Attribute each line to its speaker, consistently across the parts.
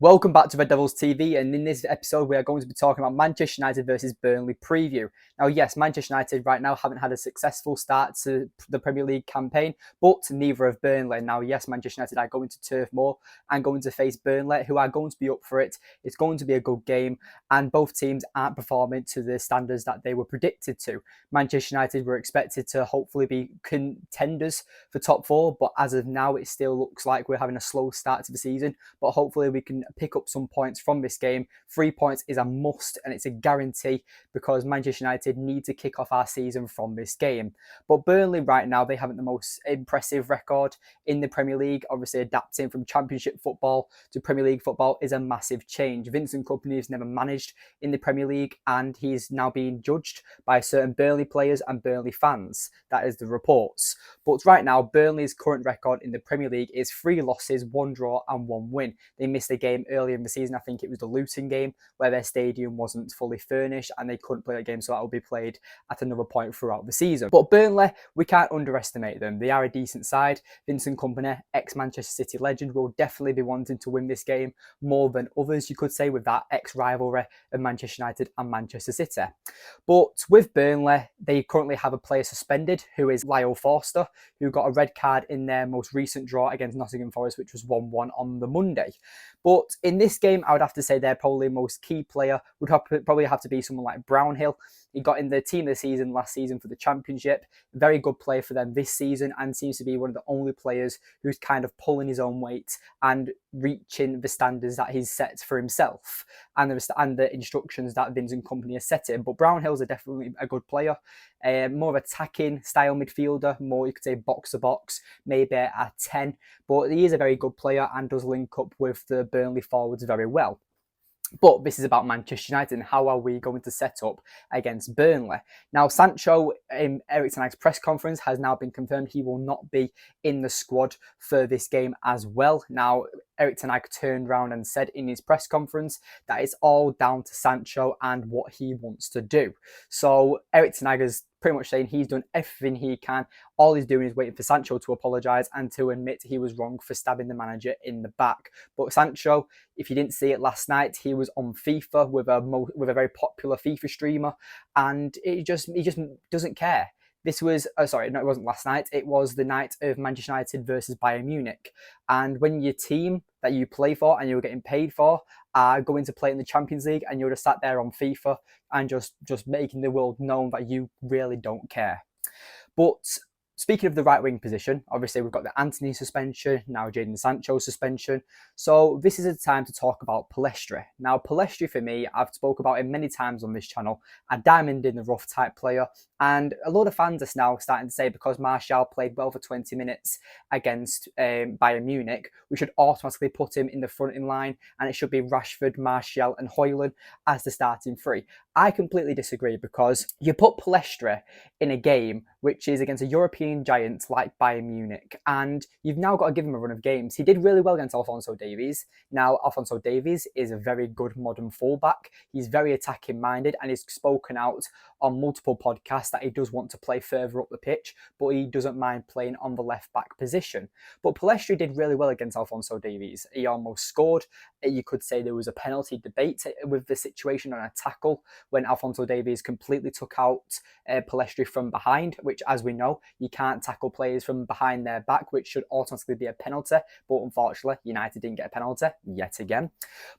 Speaker 1: Welcome back to Red Devils TV, and in this episode we are going to be talking about Manchester United versus Burnley preview. Now yes, Manchester United right now haven't had a successful start to the Premier League campaign, but neither have Burnley. Now yes, Manchester United are going to Turf Moor and going to face Burnley, who are going to be up for it. It's going to be a good game, and both teams aren't performing to the standards that they were predicted to. Manchester United were expected to hopefully be contenders for top four, but as of now it still looks like we're having a slow start to the season, but hopefully we can pick up some points from this game. 3 points is a must and it's a guarantee because Manchester United need to kick off our season from this game. But Burnley right now, they haven't the most impressive record in the Premier League. Obviously adapting from Championship football to Premier League football is a massive change. Vincent Kompany has never managed in the Premier League and he's now being judged by certain Burnley players and Burnley fans. That is the reports. But right now, Burnley's current record in the Premier League is 3 losses, 1 draw and 1 win. They missed a game earlier in the season. I think it was the Luton game where their stadium wasn't fully furnished and they couldn't play that game, so that will be played at another point throughout the season. But Burnley, we can't underestimate them. They are a decent side. Vincent Kompany, ex-Manchester City legend, will definitely be wanting to win this game more than others, you could say, with that ex-rivalry of Manchester United and Manchester City. But with Burnley, they currently have a player suspended, who is Lyle Forster, who got a red card in their most recent draw against Nottingham Forest, which was 1-1 on the Monday. But in this game, I would have to say their probably most key player would probably have to be someone like Brownhill. He got in the team of the season last season for the Championship. Very good player for them this season and seems to be one of the only players who's kind of pulling his own weight and reaching the standards that he's set for himself and the instructions that Vincent Kompany has set him. But Brownhill's definitely a good player. More of attacking style midfielder, more you could say box to box, maybe a 10. But he is a very good player and does link up with the Burnley forwards very well. But this is about Manchester United and how are we going to set up against Burnley. Now, Sancho in Erik ten Hag's press conference has now been confirmed he will not be in the squad for this game as well. Now, Erik ten Hag turned around and said in his press conference that it's all down to Sancho and what he wants to do. So Erik ten Hag is pretty much saying he's done everything he can. All he's doing is waiting for Sancho to apologise and to admit he was wrong for stabbing the manager in the back. But Sancho, if you didn't see it last night, he was on FIFA with a very popular FIFA streamer, and he just doesn't care. This was, sorry, no, it wasn't last night. It was the night of Manchester United versus Bayern Munich. And when your team that you play for and you're getting paid for are going to play in the Champions League and you're just sat there on FIFA and just making the world known that you really don't care. But speaking of the right wing position, obviously we've got the Antony suspension, now Jadon Sancho suspension. So this is a time to talk about Pellistri. Now Pellistri, for me, I've spoke about him many times on this channel, a diamond in the rough type player. And a lot of fans are now starting to say because Martial played well for 20 minutes against Bayern Munich, we should automatically put him in the front in line and it should be Rashford, Martial and Højlund as the starting three. I completely disagree because you put Pellistri in a game which is against a European giant like Bayern Munich and you've now got to give him a run of games. He did really well against Alphonso Davies. Now, Alphonso Davies is a very good modern fullback. He's very attacking minded and he's spoken out on multiple podcasts that he does want to play further up the pitch, but he doesn't mind playing on the left back position. But Pellistri did really well against Alphonso Davies. He almost scored. You could say there was a penalty debate with the situation on a tackle when Alphonso Davies completely took out Pellistri from behind, which, as we know, you can't tackle players from behind their back, which should automatically be a penalty. But unfortunately, United didn't get a penalty yet again.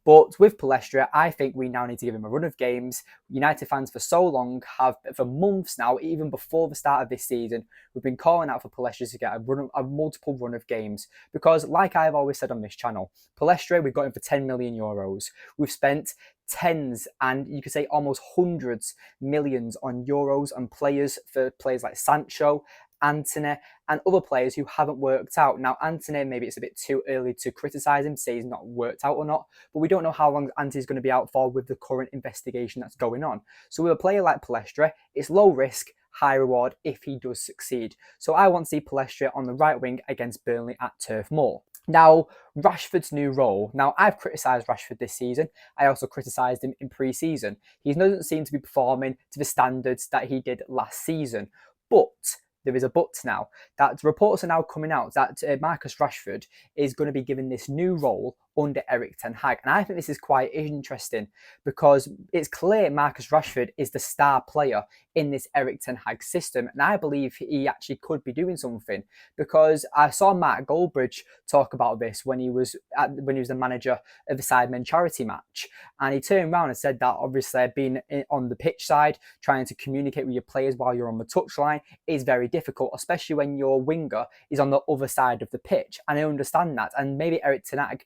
Speaker 1: But with Pellistri, I think we now need to give him a run of games. United fans for so long have, for months now, even before the start of this season, we've been calling out for Pellistri to get a multiple run of games. Because like I've always said on this channel, Pellistri, we've got him for 10 million euros. We've spent tens and you could say almost hundreds millions on euros on players for players like Sancho, Antony and other players who haven't worked out. Now Antony, maybe it's a bit too early to criticise him, say he's not worked out or not, but we don't know how long Antony's going to be out for with the current investigation that's going on. So with a player like Pellistri, it's low risk, high reward if he does succeed. So I want to see Pellistri on the right wing against Burnley at Turf Moor. Now, Rashford's new role. Now, I've criticised Rashford this season. I also criticised him in pre-season. He doesn't seem to be performing to the standards that he did last season. But there is a but now. That reports are now coming out that Marcus Rashford is going to be given this new role under Erik ten Hag. And I think this is quite interesting because it's clear Marcus Rashford is the star player in this Erik ten Hag system. And I believe he actually could be doing something, because I saw Matt Goldbridge talk about this when he was the manager of the Sidemen charity match. And he turned around and said that obviously being on the pitch side, trying to communicate with your players while you're on the touchline is very difficult, especially when your winger is on the other side of the pitch. And I understand that. And maybe Erik ten Hag,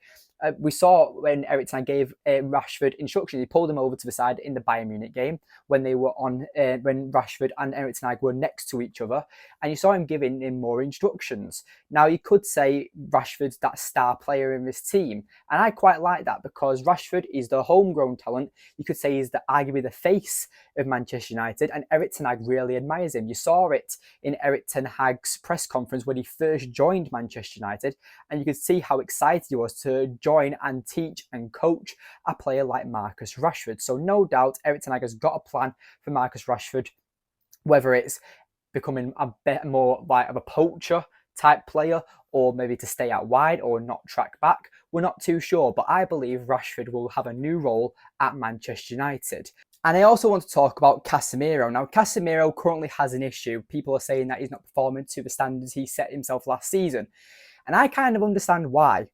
Speaker 1: we saw when Erik ten Hag gave Rashford instructions, he pulled him over to the side in the Bayern Munich game when they were on, when Rashford and Erik ten Hag were next to each other, and you saw him giving him more instructions. Now, you could say Rashford's that star player in this team, and I quite like that because Rashford is the homegrown talent. You could say he's arguably the face of Manchester United, and Erik ten Hag really admires him. You saw it in Erik ten Hag's press conference when he first joined Manchester United, and you could see how excited he was to join and teach and coach a player like Marcus Rashford. So no doubt Erik ten Hag has got a plan for Marcus Rashford, whether it's becoming a bit more like of a poacher type player, or maybe to stay out wide or not track back. We're not too sure, but I believe Rashford will have a new role at Manchester United. And I also want to talk about Casemiro. Now, Casemiro currently has an issue. People are saying that he's not performing to the standards he set himself last season. And I kind of understand why.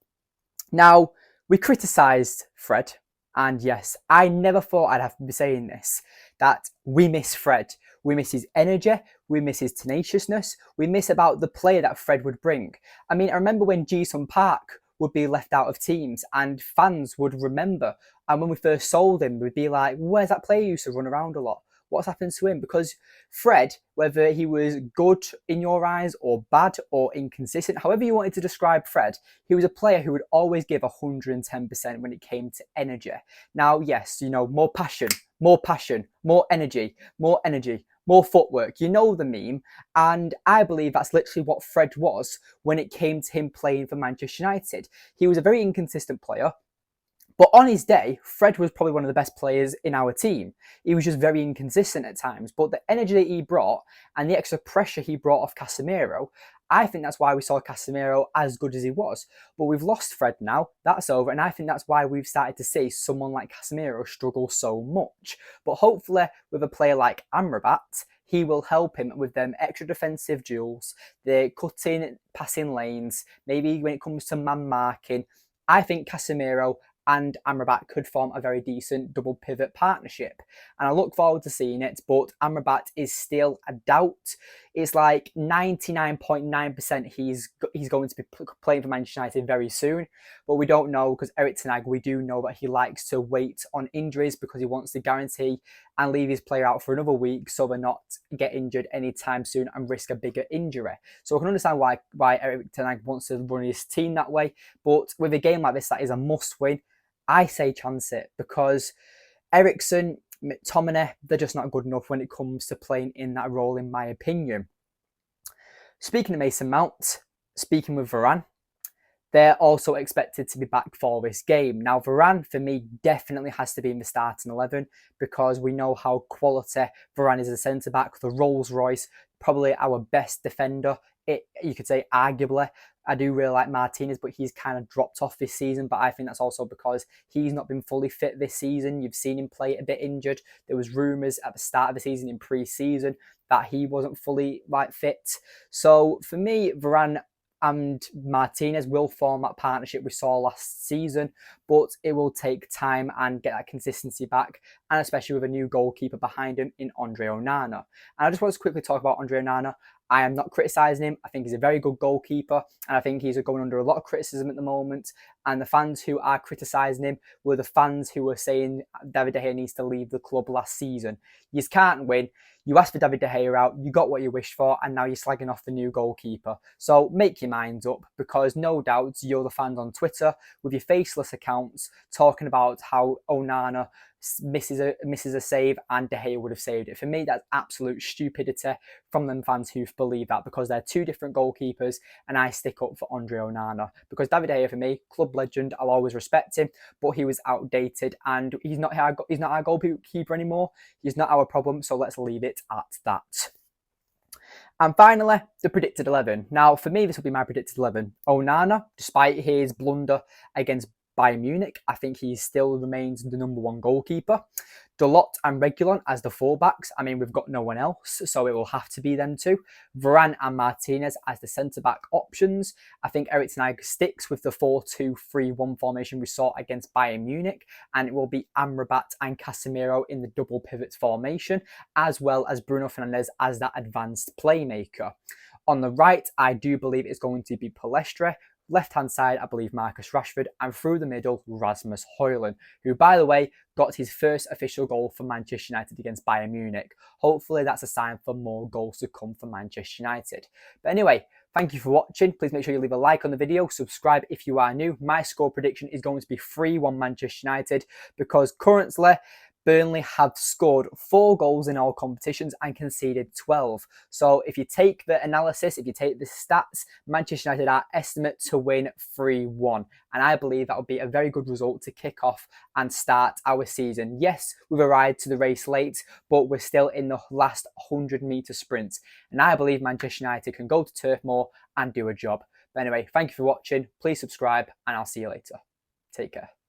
Speaker 1: Now, we criticised Fred. And yes, I never thought I'd have to be saying this, that we miss Fred. We miss his energy. We miss his tenaciousness. We miss about the player that Fred would bring. I mean, I remember when Ji-sung Park would be left out of teams and fans would remember. And when we first sold him, we'd be like, where's that player who used to run around a lot? What's happened to him? Because Fred, whether he was good in your eyes or bad or inconsistent, however you wanted to describe Fred, he was a player who would always give 110% when it came to energy. Now, yes, more passion, more energy, more footwork. You know the meme. And I believe that's literally what Fred was when it came to him playing for Manchester United. He was a very inconsistent player. But on his day, Fred was probably one of the best players in our team. He was just very inconsistent at times. But the energy that he brought and the extra pressure he brought off Casemiro, I think that's why we saw Casemiro as good as he was. But we've lost Fred now. That's over. And I think that's why we've started to see someone like Casemiro struggle so much. But hopefully with a player like Amrabat, he will help him with them extra defensive duels, the cutting, passing lanes, maybe when it comes to man marking. I think Casemiro and Amrabat could form a very decent double pivot partnership. And I look forward to seeing it, but Amrabat is still a doubt. It's like 99.9% he's going to be playing for Manchester United very soon, but we don't know because Erik ten Hag, we do know that he likes to wait on injuries because he wants to guarantee and leave his player out for another week so they're not get injured anytime soon and risk a bigger injury. So I can understand why Erik ten Hag wants to run his team that way, but with a game like this that is a must win, I say chance it because Eriksen, McTominay, they're just not good enough when it comes to playing in that role, in my opinion. Speaking of Mason Mount, speaking with Varane, they're also expected to be back for this game. Now, Varane, for me, definitely has to be in the starting 11 because we know how quality Varane is as a centre-back, the Rolls-Royce, probably our best defender. You could say arguably. I do really like Martinez, but he's kind of dropped off this season. But I think that's also because he's not been fully fit this season. You've seen him play a bit injured. There was rumours at the start of the season in pre-season that he wasn't fully fit. So for me, Varane and Martinez will form that partnership we saw last season, but it will take time and get that consistency back, and especially with a new goalkeeper behind him in Andre Onana. And I just want to quickly talk about Andre Onana. I am not criticising him. I think he's a very good goalkeeper, and I think he's going under a lot of criticism at the moment. And the fans who are criticising him were the fans who were saying David De Gea needs to leave the club last season. You can't win. You asked for David De Gea out, you got what you wished for, and now you're slagging off the new goalkeeper. So make your minds up, because no doubt you're the fans on Twitter with your faceless accounts talking about how Onana misses a save and De Gea would have saved it. For me, that's absolute stupidity from them fans who believe that, because they're two different goalkeepers, and I stick up for Andre Onana because David De Gea, for me, club legend, I'll always respect him, but he was outdated and he's not our goalkeeper anymore. He's not our problem, so let's leave it at that. And finally, the predicted 11. Now, for me, this will be my predicted 11. Onana, despite his blunder against Bayern Munich. I think he still remains the #1 goalkeeper. Dalot and Reguilon as the fullbacks. I mean, we've got no one else, so it will have to be them two. Varane and Martinez as the centre-back options. I think Erik ten Hag sticks with the 4-2-3-1 formation we saw against Bayern Munich, and it will be Amrabat and Casemiro in the double pivot formation, as well as Bruno Fernandes as that advanced playmaker. On the right, I do believe it's going to be Pellistri. Left-hand side, I believe Marcus Rashford, and through the middle, Rasmus Højlund, who, by the way, got his first official goal for Manchester United against Bayern Munich. Hopefully, that's a sign for more goals to come for Manchester United. But anyway, thank you for watching. Please make sure you leave a like on the video, subscribe if you are new. My score prediction is going to be 3-1 Manchester United, because currently, Burnley have scored 4 goals in all competitions and conceded 12. So if you take the analysis, if you take the stats, Manchester United are estimate to win 3-1. And I believe that would be a very good result to kick off and start our season. Yes, we've arrived to the race late, but we're still in the last 100-metre sprint. And I believe Manchester United can go to Turf Moor and do a job. But anyway, thank you for watching. Please subscribe, and I'll see you later. Take care.